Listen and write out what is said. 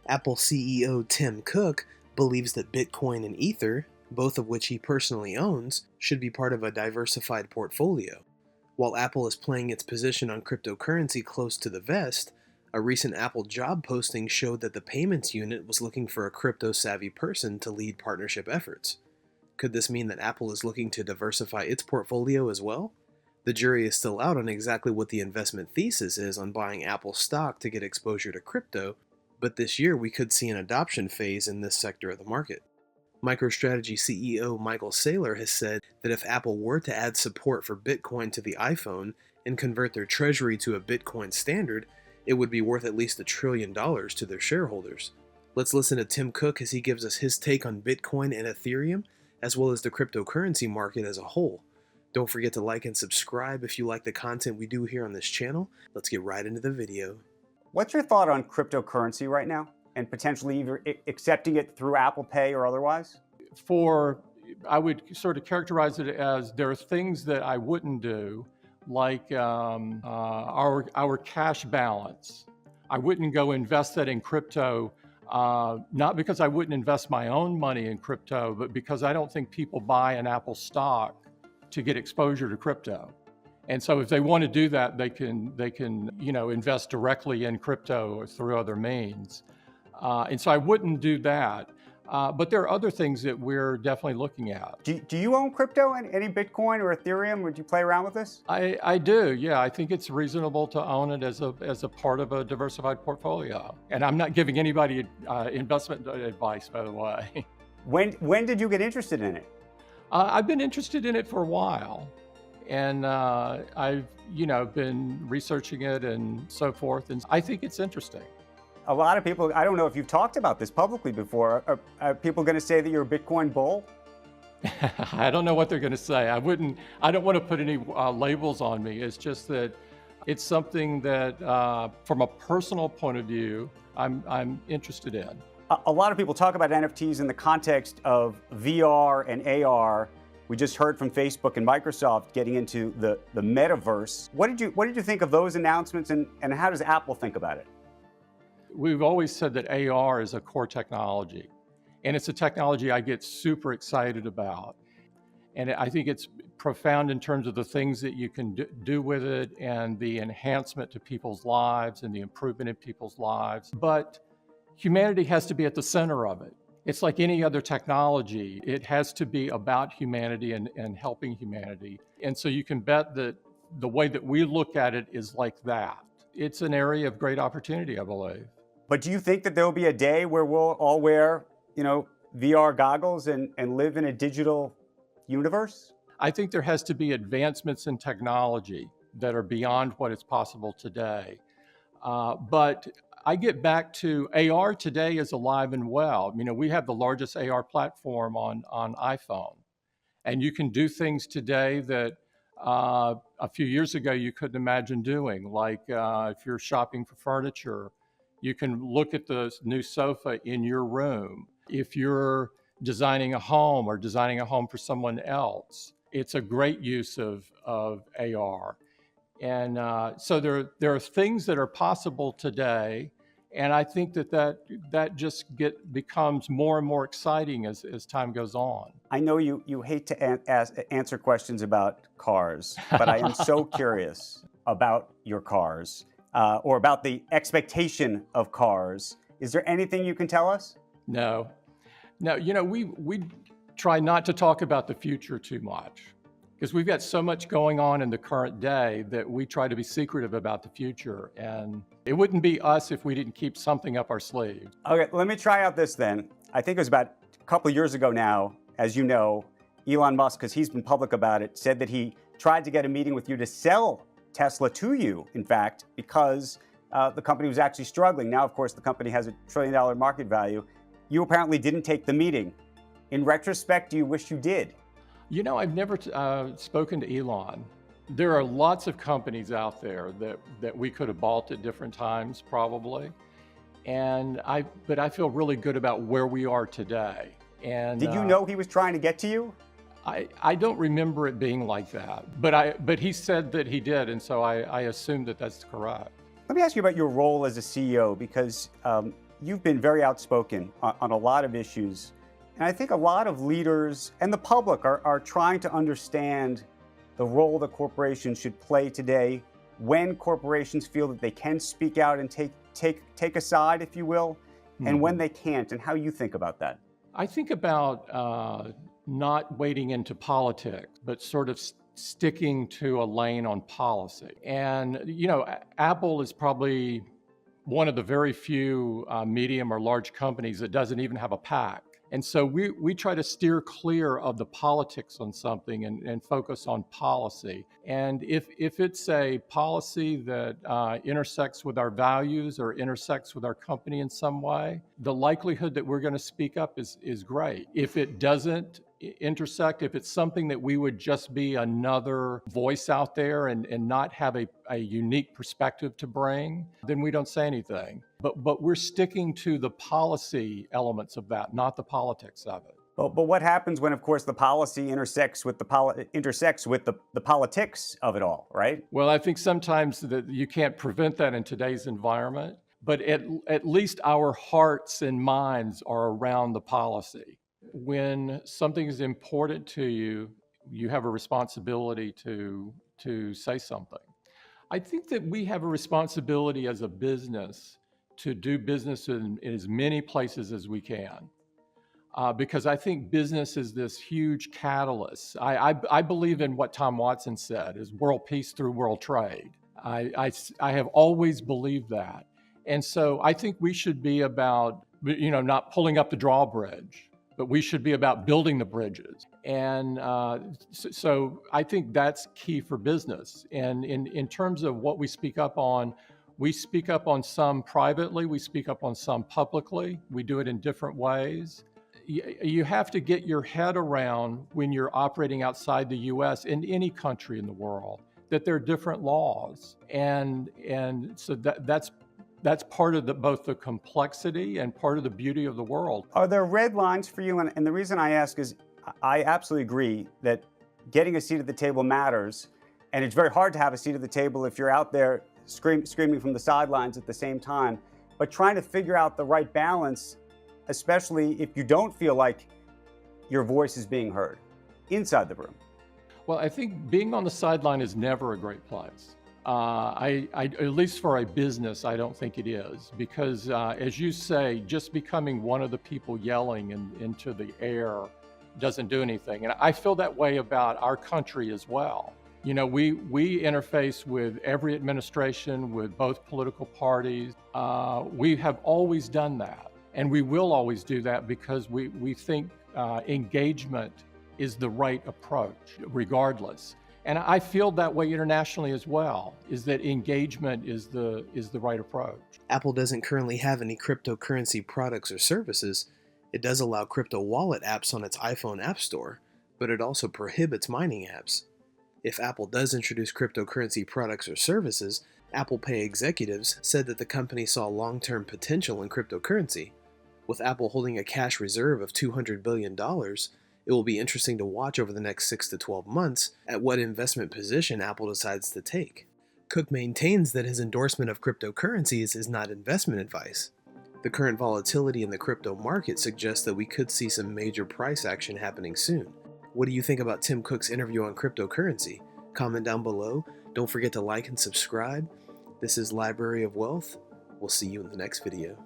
Apple CEO Tim Cook believes that Bitcoin and Ether, both of which he personally owns, should be part of a diversified portfolio. While Apple is playing its position on cryptocurrency close to the vest, a recent Apple job posting showed that the payments unit was looking for a crypto-savvy person to lead partnership efforts. Could this mean that Apple is looking to diversify its portfolio as well? The jury is still out on exactly what the investment thesis is on buying Apple stock to get exposure to crypto, but this year we could see an adoption phase in this sector of the market. MicroStrategy CEO Michael Saylor has said that if Apple were to add support for Bitcoin to the iPhone and convert their treasury to a Bitcoin standard, it would be worth at least $1 trillion to their shareholders. Let's listen to Tim Cook as he gives us his take on Bitcoin and Ethereum, as well as the cryptocurrency market as a whole. Don't forget to like and subscribe if you like the content we do here on this channel. Let's get right into the video. What's your thought on cryptocurrency right now, and potentially either accepting it through Apple Pay or otherwise? I would sort of characterize it as there are things that I wouldn't do, like our cash balance. I wouldn't go invest that in crypto, not because I wouldn't invest my own money in crypto, but because I don't think people buy an Apple stock to get exposure to crypto. And so if they want to do that, they can invest directly in crypto or through other means. And so I wouldn't do that. But there are other things that we're definitely looking at. Do you own crypto, any Bitcoin or Ethereum? Would you play around with this? I do, yeah. I think it's reasonable to own it as a part of a diversified portfolio. And I'm not giving anybody investment advice, by the way. When did you get interested in it? I've been interested in it for a while. And I've been researching it and so forth. And I think it's interesting. A lot of people, I don't know if you've talked about this publicly before, are people going to say that you're a Bitcoin bull? I don't know what they're going to say. I don't want to put any labels on me. It's just that it's something that from a personal point of view, I'm interested in. A lot of people talk about NFTs in the context of VR and AR. We just heard from Facebook and Microsoft getting into the metaverse. What did you think of those announcements, and how does Apple think about it? We've always said that AR is a core technology, and it's a technology I get super excited about. And I think it's profound in terms of the things that you can do with it and the enhancement to people's lives and the improvement in people's lives. But humanity has to be at the center of it. It's like any other technology. It has to be about humanity and helping humanity. And so you can bet that the way that we look at it is like that. It's an area of great opportunity, I believe. But do you think that there will be a day where we'll all wear, VR goggles and live in a digital universe? I think there has to be advancements in technology that are beyond what is possible today. But I get back to AR today is alive and well. We have the largest AR platform on iPhone. And you can do things today that a few years ago you couldn't imagine doing. Like if you're shopping for furniture, you can look at the new sofa in your room. If you're designing a home or designing a home for someone else, it's a great use of AR. And so there are things that are possible today, and I think that just becomes more and more exciting as time goes on. I know you hate to answer questions about cars, but I am so curious about your cars or about the expectation of cars. Is there anything you can tell us? No. We try not to talk about the future too much, because we've got so much going on in the current day that we try to be secretive about the future. And it wouldn't be us if we didn't keep something up our sleeve. Okay, let me try out this then. I think it was about a couple of years ago now, as you know, Elon Musk, because he's been public about it, said that he tried to get a meeting with you to sell Tesla to you, in fact, because the company was actually struggling. Now, of course, the company has $1 trillion market value. You apparently didn't take the meeting. In retrospect, do you wish you did? I've never spoken to Elon. There are lots of companies out there that we could have bought at different times, probably. But I feel really good about where we are today. And did you know he was trying to get to you? I don't remember it being like that, but he said that he did, and so I assume that that's correct. Let me ask you about your role as a CEO, because you've been very outspoken on a lot of issues. And I think a lot of leaders and the public are trying to understand the role that corporations should play today, when corporations feel that they can speak out and take a side, if you will, and when they can't, and how you think about that. I think about not wading into politics, but sort of sticking to a lane on policy. And, Apple is probably one of the very few medium or large companies that doesn't even have a PAC. And so we try to steer clear of the politics on something and focus on policy. And if it's a policy that intersects with our values or intersects with our company in some way, the likelihood that we're going to speak up is great. If it doesn't intersect, if it's something that we would just be another voice out there and not have a unique perspective to bring, then we don't say anything. But we're sticking to the policy elements of that, not the politics of it. But what happens when, of course, the policy intersects with the politics of it all, right? Well, I think sometimes that you can't prevent that in today's environment, but at least our hearts and minds are around the policy. When something is important to you, you have a responsibility to say something. I think that we have a responsibility as a business to do business in as many places as we can. Because I think business is this huge catalyst. I believe in what Tom Watson said, is world peace through world trade. I have always believed that. And so I think we should be about, not pulling up the drawbridge, but we should be about building the bridges. And so I think that's key for business. And in terms of what we speak up on some privately, we speak up on some publicly. We do it in different ways. You have to get your head around, when you're operating outside the U.S., in any country in the world, that there are different laws. And so that's part of both the complexity and part of the beauty of the world. Are there red lines for you? And the reason I ask is I absolutely agree that getting a seat at the table matters. And it's very hard to have a seat at the table if you're out there screaming from the sidelines at the same time. But trying to figure out the right balance, especially if you don't feel like your voice is being heard inside the room. Well, I think being on the sideline is never a great place. At least for a business, I don't think it is, because as you say, just becoming one of the people yelling into the air doesn't do anything. And I feel that way about our country as well. We interface with every administration, with both political parties. We have always done that, and we will always do that, because we think engagement is the right approach, regardless. And I feel that way internationally as well, is that engagement is the right approach. Apple doesn't currently have any cryptocurrency products or services. It does allow crypto wallet apps on its iPhone App Store, but it also prohibits mining apps. If Apple does introduce cryptocurrency products or services, Apple Pay executives said that the company saw long-term potential in cryptocurrency. With Apple holding a cash reserve of $200 billion, it will be interesting to watch over the next 6 to 12 months at what investment position Apple decides to take. Cook maintains that his endorsement of cryptocurrencies is not investment advice. The current volatility in the crypto market suggests that we could see some major price action happening soon. What do you think about Tim Cook's interview on cryptocurrency? Comment down below. Don't forget to like and subscribe. This is Library of Wealth. We'll see you in the next video.